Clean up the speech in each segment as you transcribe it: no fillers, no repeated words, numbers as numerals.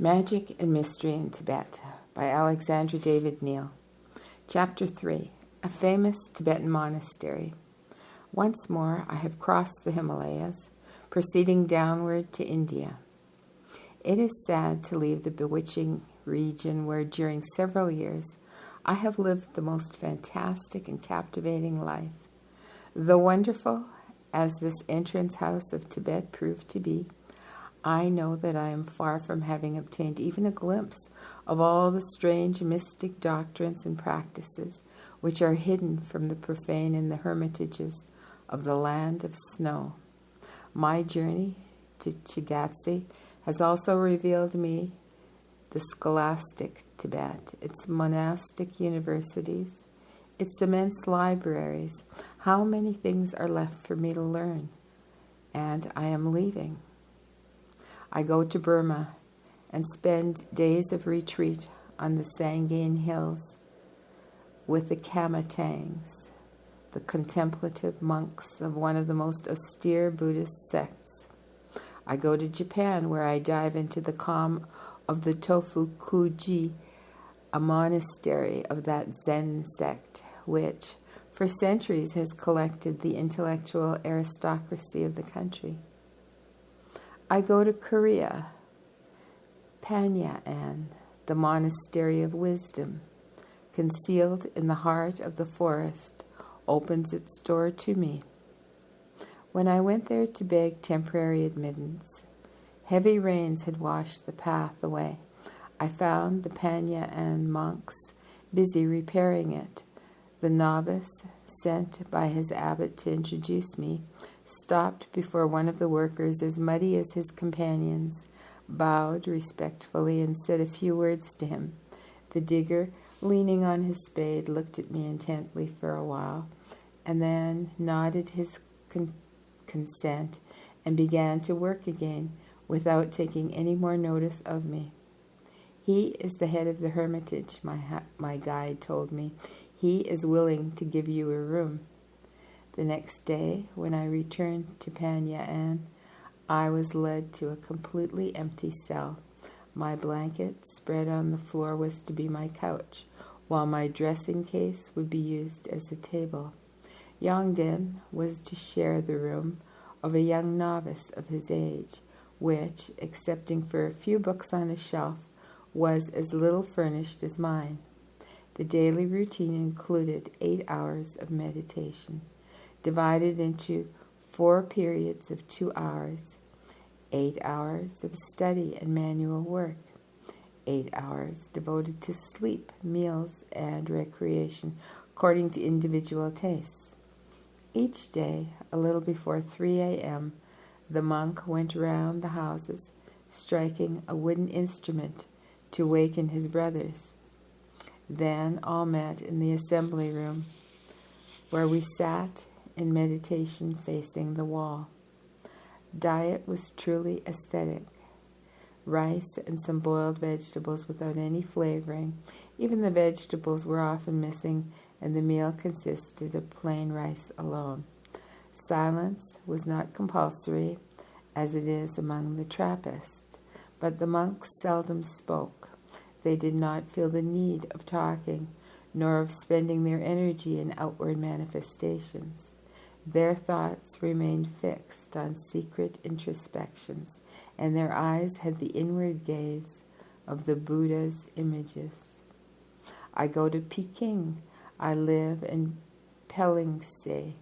Magic and Mystery in Tibet by Alexandra David-Neel. Chapter 3. A famous Tibetan monastery. Once more I have crossed the Himalayas, proceeding downward to India. It is sad to leave the bewitching region where during several years I have lived the most fantastic and captivating life. Though wonderful as this entrance house of Tibet proved to be, I know that I am far from having obtained even a glimpse of all the strange mystic doctrines and practices which are hidden from the profane in the hermitages of the land of snow. My journey to Chigatse has also revealed me the scholastic Tibet, its monastic universities, its immense libraries. How many things are left for me to learn, and I am leaving. I go to Burma and spend days of retreat on the Sangin Hills with the Kamatangs, the contemplative monks of one of the most austere Buddhist sects. I go to Japan, where I dive into the calm of the Tofukuji, a monastery of that Zen sect which, for centuries, has collected the intellectual aristocracy of the country. I go to Korea, Panyaen, the monastery of wisdom, concealed in the heart of the forest, opens its door to me. When I went there to beg temporary admittance, heavy rains had washed the path away. I found the Panyaen monks busy repairing it. The novice, sent by his abbot to introduce me, stopped before one of the workers as muddy as his companions, bowed respectfully, and said a few words to him. The digger, leaning on his spade, looked at me intently for a while, and then nodded his consent and began to work again without taking any more notice of me. He is the head of the hermitage, my guide told me. He is willing to give you a room. The next day, when I returned to Panyaen, I was led to a completely empty cell. My blanket spread on the floor was to be my couch, while my dressing case would be used as a table. Yongden was to share the room of a young novice of his age, which, excepting for a few books on a shelf, was as little furnished as mine. The daily routine included 8 hours of meditation, divided into 4 periods of 2 hours, 8 hours of study and manual work, 8 hours devoted to sleep, meals, and recreation, according to individual tastes. Each day, a little before 3 a.m., the monk went round the houses, striking a wooden instrument to waken his brothers. Then all met in the assembly room, where we sat in meditation facing the wall. Diet was truly aesthetic. Rice and some boiled vegetables without any flavoring. Even the vegetables were often missing, and the meal consisted of plain rice alone. Silence was not compulsory, as it is among the Trappists, but the monks seldom spoke. They did not feel the need of talking, nor of spending their energy in outward manifestations. Their thoughts remained fixed on secret introspections, and their eyes had the inward gaze of the Buddha's images. I go to Peking. I live in Pelingse,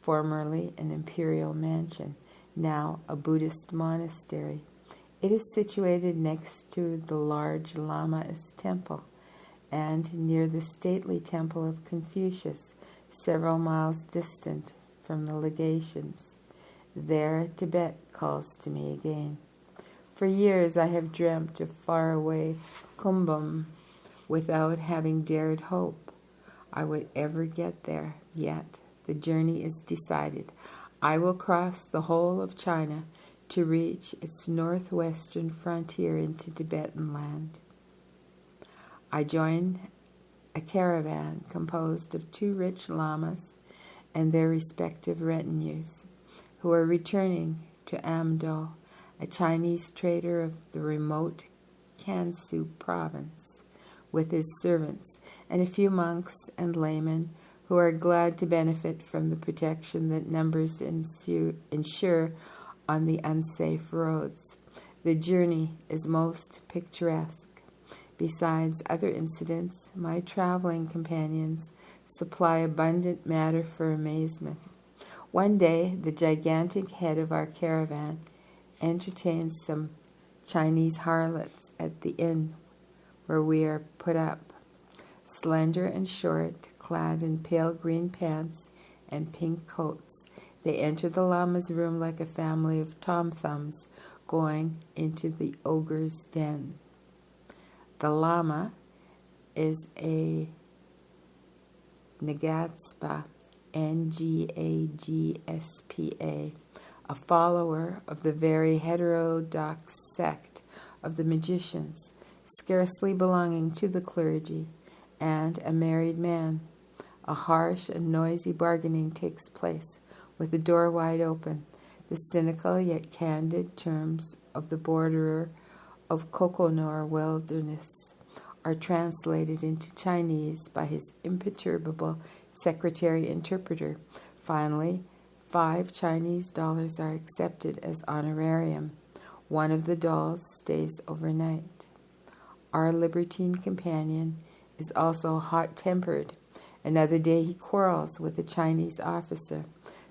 formerly an imperial mansion, now a Buddhist monastery. It is situated next to the large Lama's temple and near the stately temple of Confucius, several miles distant from the legations. There Tibet calls to me again. For years I have dreamt of faraway Kumbum without having dared hope I would ever get there. Yet the journey is decided. I will cross the whole of China to reach its northwestern frontier into Tibetan land. I join a caravan composed of 2 rich lamas and their respective retinues, who are returning to Amdo, a Chinese trader of the remote Kansu province with his servants and a few monks and laymen who are glad to benefit from the protection that numbers ensure on the unsafe roads. The journey is most picturesque. Besides other incidents, my traveling companions supply abundant matter for amazement. One day, the gigantic head of our caravan entertains some Chinese harlots at the inn where we are put up. Slender and short, clad in pale green pants and pink coats, they enter the Lama's room like a family of tom-thumbs going into the ogre's den. The Lama is a Ngagtspa, Ngagspa, a follower of the very heterodox sect of the magicians, scarcely belonging to the clergy, and a married man. A harsh and noisy bargaining takes place, with the door wide open. The cynical yet candid terms of the borderer of Kokonor wilderness are translated into Chinese by his imperturbable secretary-interpreter. Finally, 5 Chinese dollars are accepted as honorarium. One of the dolls stays overnight. Our libertine companion is also hot-tempered. Another day he quarrels with a Chinese officer.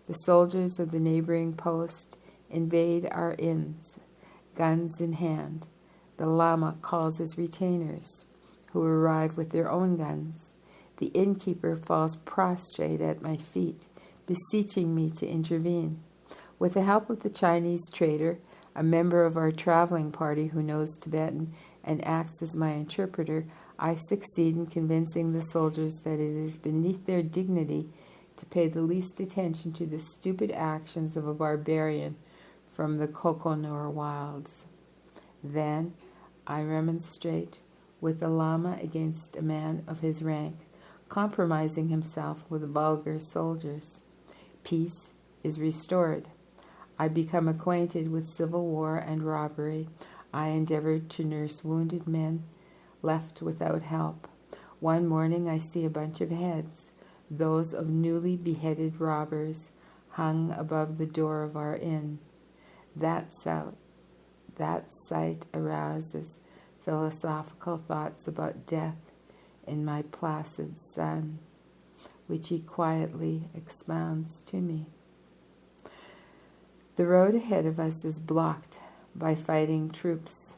The soldiers of the neighboring post invade our inns, guns in hand. The Lama calls his retainers, who arrive with their own guns. The innkeeper falls prostrate at my feet, beseeching me to intervene. With the help of the Chinese trader, a member of our traveling party who knows Tibetan and acts as my interpreter, I succeed in convincing the soldiers that it is beneath their dignity to pay the least attention to the stupid actions of a barbarian from the Kokonor wilds. Then I remonstrate with the Lama against a man of his rank, compromising himself with vulgar soldiers. Peace is restored. I become acquainted with civil war and robbery. I endeavor to nurse wounded men left without help. One morning I see a bunch of heads, those of newly beheaded robbers, hung above the door of our inn. That sight arouses philosophical thoughts about death in my placid son, which he quietly expounds to me. The road ahead of us is blocked by fighting troops.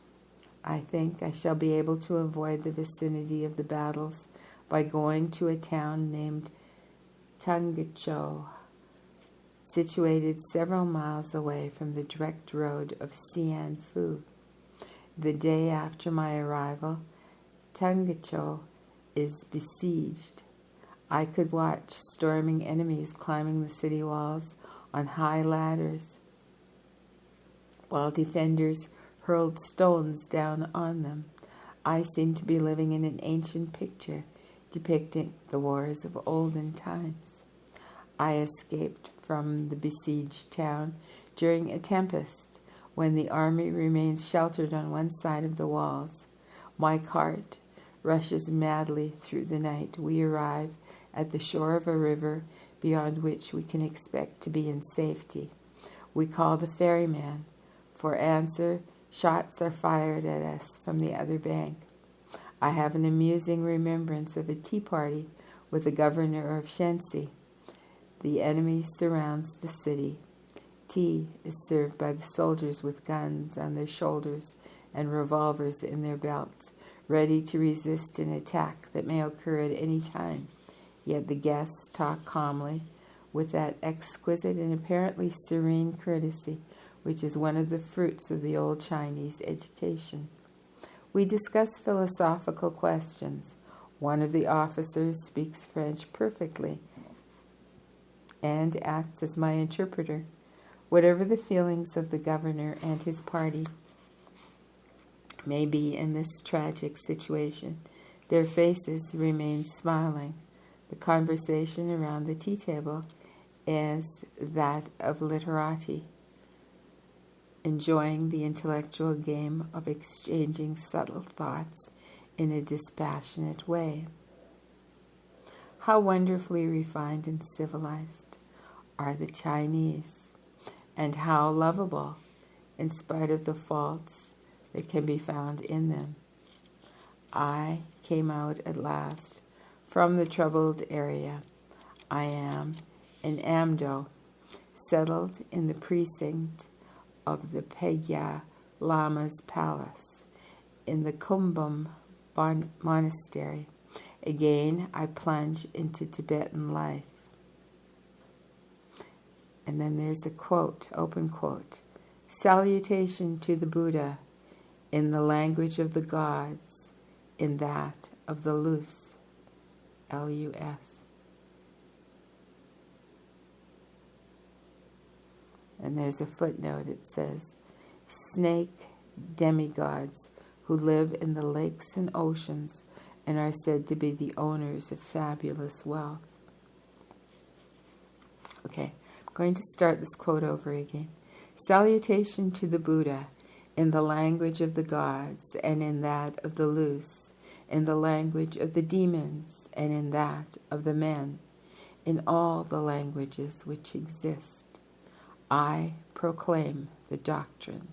I think I shall be able to avoid the vicinity of the battles by going to a town named Tangacho, situated several miles away from the direct road of Sianfu. The day after my arrival, Tangacho is besieged. I could watch storming enemies climbing the city walls on high ladders, while defenders hurled stones down on them. I seemed to be living in an ancient picture depicting the wars of olden times. I escaped from the besieged town during a tempest when the army remains sheltered on one side of the walls. My cart rushes madly through the night. We arrive at the shore of a river beyond which we can expect to be in safety. We call the ferryman. For answer, shots are fired at us from the other bank. I have an amusing remembrance of a tea party with the governor of Shensi. The enemy surrounds the city. Tea is served by the soldiers with guns on their shoulders and revolvers in their belts, ready to resist an attack that may occur at any time. Yet the guests talk calmly, with that exquisite and apparently serene courtesy which is one of the fruits of the old Chinese education. We discuss philosophical questions. One of the officers speaks French perfectly and acts as my interpreter. Whatever the feelings of the governor and his party may be in this tragic situation, their faces remain smiling. The conversation around the tea table is that of literati. enjoying the intellectual game of exchanging subtle thoughts in a dispassionate way. How wonderfully refined and civilized are the Chinese, and how lovable, in spite of the faults that can be found in them. I came out at last from the troubled area. I am in Amdo, settled in the precinct of the Pegya Lama's palace, in the Kumbum Monastery. Again, I plunge into Tibetan life. And then there's a quote, open quote. Salutation to the Buddha in the language of the gods, in that of the Lus, L-U-S. And there's a footnote, it says, snake demigods who live in the lakes and oceans and are said to be the owners of fabulous wealth. Okay, I'm going to start this quote over again. Salutation to the Buddha in the language of the gods and in that of the Lus, in the language of the demons and in that of the men, in all the languages which exist. I proclaim the doctrine.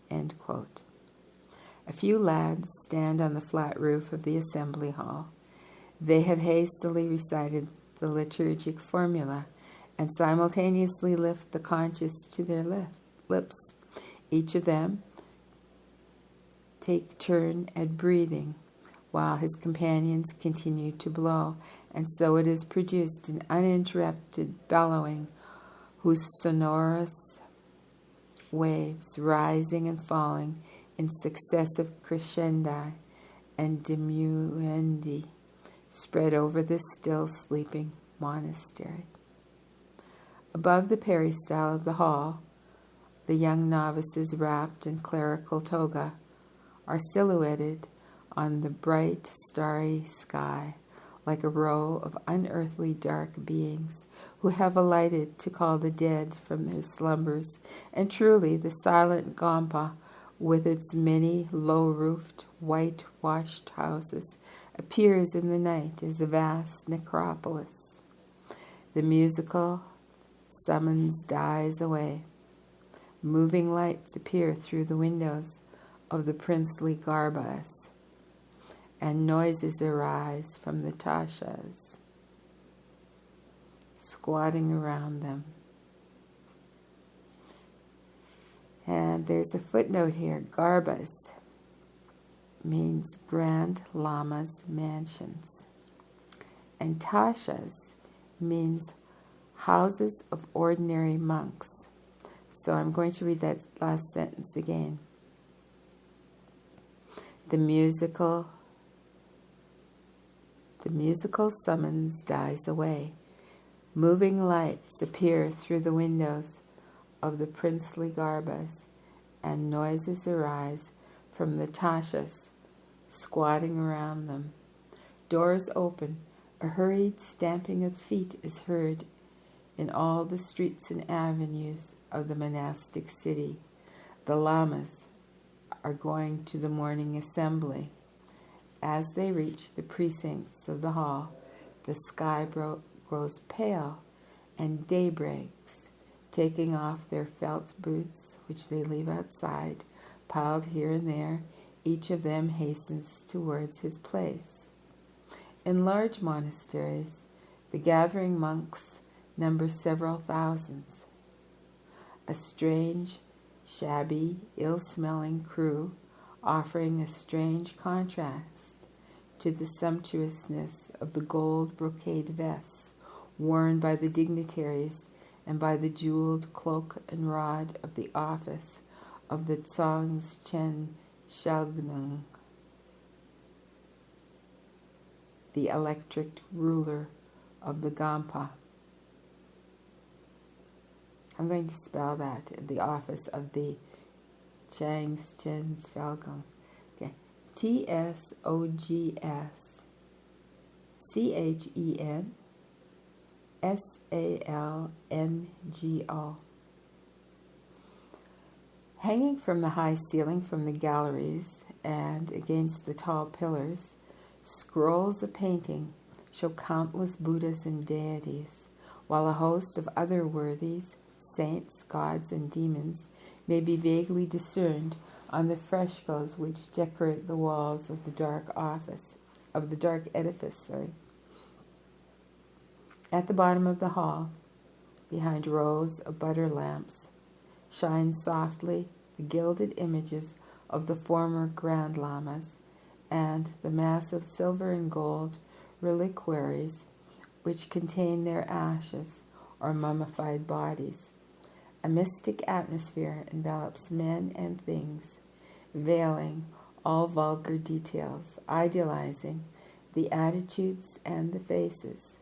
End quote. A few lads stand on the flat roof of the assembly hall. They have hastily recited the liturgic formula and simultaneously lift the conscious to their lips. Each of them take turn at breathing while his companions continue to blow, and so it is produced an uninterrupted bellowing whose sonorous waves, rising and falling in successive crescendi and diminuendi, spread over the still sleeping monastery. Above the peristyle of the hall, the young novices wrapped in clerical toga are silhouetted on the bright starry sky like a row of unearthly dark beings who have alighted to call the dead from their slumbers. And truly the silent Gampa, with its many low-roofed, whitewashed houses, appears in the night as a vast necropolis. The musical summons dies away. Moving lights appear through the windows of the princely garbhas, and noises arise from the tashas, squatting around them. And there's a footnote here. Garbhas means Grand Lama's mansions. And tashas means houses of ordinary monks. So I'm going to read that last sentence again. The musical summons dies away. Moving lights appear through the windows of the princely garbhas, and noises arise from the tashas, squatting around them. Doors open, a hurried stamping of feet is heard in all the streets and avenues of the monastic city. The lamas are going to the morning assembly. As they reach the precincts of the hall, the sky grows pale and day breaks, taking off their felt boots, which they leave outside, piled here and there. Each of them hastens towards his place. In large monasteries, the gathering monks number several thousands. A strange, shabby, ill-smelling crew, offering a strange contrast to the sumptuousness of the gold brocade vests worn by the dignitaries and by the jeweled cloak and rod of the office of the Dzongchen Shalgnung, the electric ruler of the Gampa. I'm going to spell that, the office of the Dzongchen Shalgnung. Okay. TSOGSCHENSALNGO. Hanging from the high ceiling from the galleries and against the tall pillars, scrolls of painting show countless Buddhas and deities, while a host of other worthies, saints, gods, and demons may be vaguely discerned on the frescoes which decorate the walls of the dark edifice. At the bottom of the hall, behind rows of butter lamps, shine softly the gilded images of the former Grand Lamas and the massive silver and gold reliquaries which contain their ashes or mummified bodies. A mystic atmosphere envelops men and things, veiling all vulgar details, idealizing the attitudes and the faces.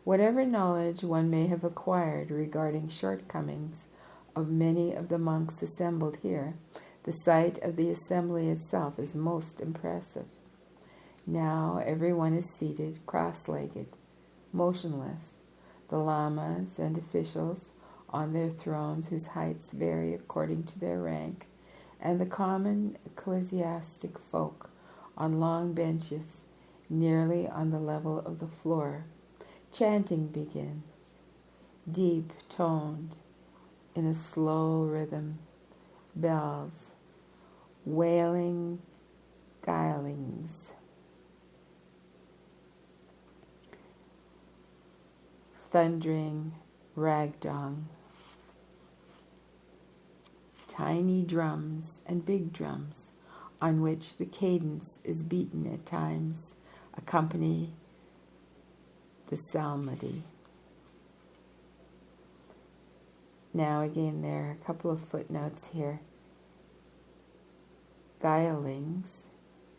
Whatever knowledge one may have acquired regarding shortcomings of many of the monks assembled here, the sight of the assembly itself is most impressive. Now everyone is seated cross-legged, motionless, the lamas and officials on their thrones whose heights vary according to their rank, and the common ecclesiastic folk on long benches nearly on the level of the floor. Chanting begins, deep-toned, in a slow rhythm, bells, wailing guilings, thundering ragdong, tiny drums and big drums on which the cadence is beaten at times accompany the psalmody. Now again, there are a couple of footnotes here. Guilings,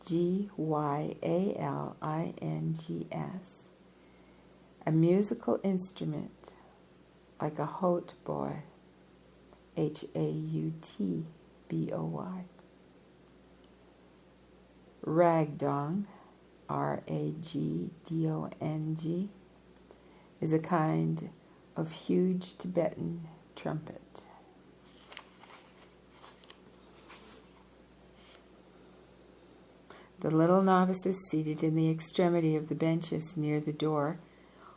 Gyalings, a musical instrument like a hautboy, Hautboy. Ragdong, Ragdong, is a kind of huge Tibetan trumpet. The little novices seated in the extremity of the benches near the door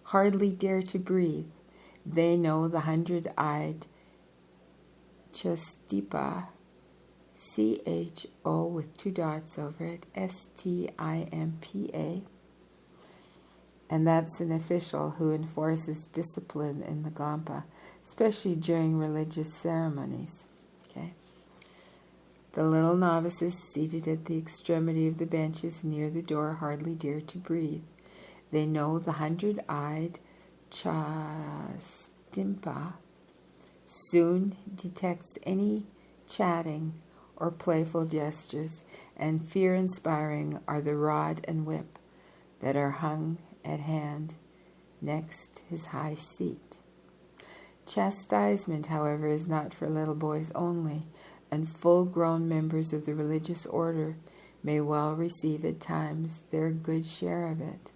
hardly dare to breathe. They know the 100-eyed Chastimpa, CHO with 2 dots over it, STIMPA, and that's an official who enforces discipline in the Gampa, especially during religious ceremonies. Okay. The little novices seated at the extremity of the benches near the door hardly dare to breathe. They know the 100-eyed Chastimpa soon detects any chatting or playful gestures, and fear-inspiring are the rod and whip that are hung at hand next his high seat. Chastisement, however, is not for little boys only, and full-grown members of the religious order may well receive at times their good share of it.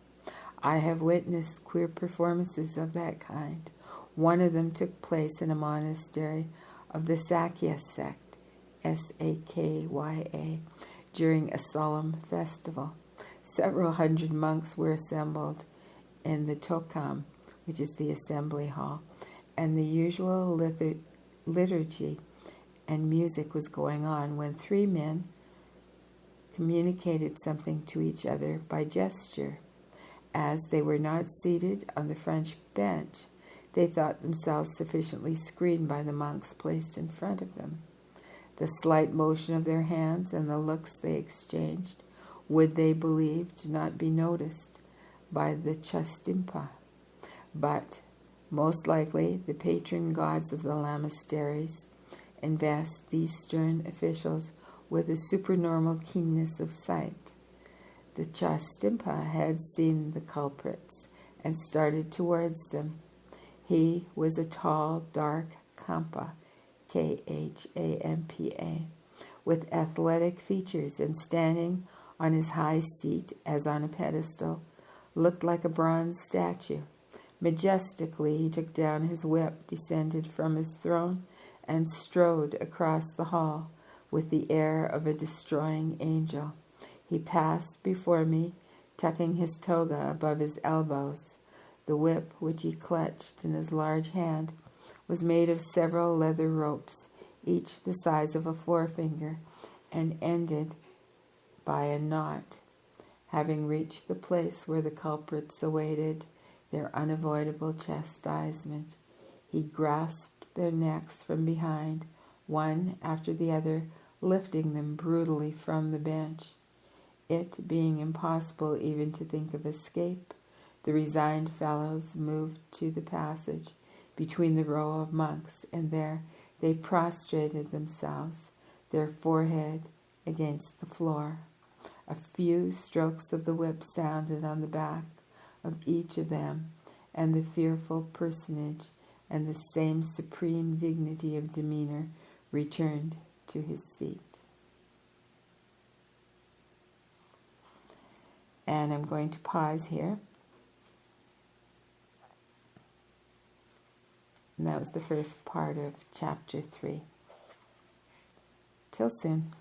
I have witnessed queer performances of that kind. One of them took place in a monastery of the Sakya sect, Sakya, during a solemn festival. Several hundred monks were assembled in the Tokam, which is the assembly hall, and the usual liturgy and music was going on when 3 men communicated something to each other by gesture. As they were not seated on the front bench, they thought themselves sufficiently screened by the monks placed in front of them. The slight motion of their hands and the looks they exchanged would, they believed, not be noticed by the Chastimpa, but most likely the patron gods of the monasteries invest these stern officials with a supernormal keenness of sight. The Chastimpa had seen the culprits and started towards them. He was a tall, dark Khampa, Khampa, with athletic features, and standing on his high seat as on a pedestal, looked like a bronze statue. Majestically he took down his whip, descended from his throne, and strode across the hall with the air of a destroying angel. He passed before me, tucking his toga above his elbows. The whip, which he clutched in his large hand, was made of several leather ropes, each the size of a forefinger, and ended by a knot. Having reached the place where the culprits awaited their unavoidable chastisement, he grasped their necks from behind, one after the other, lifting them brutally from the bench. It being impossible even to think of escape, the resigned fellows moved to the passage between the row of monks, and there they prostrated themselves, their forehead against the floor. A few strokes of the whip sounded on the back of each of them, and the fearful personage and the same supreme dignity of demeanor returned to his seat. And I'm going to pause here. And that was the first part of chapter 3. Till soon.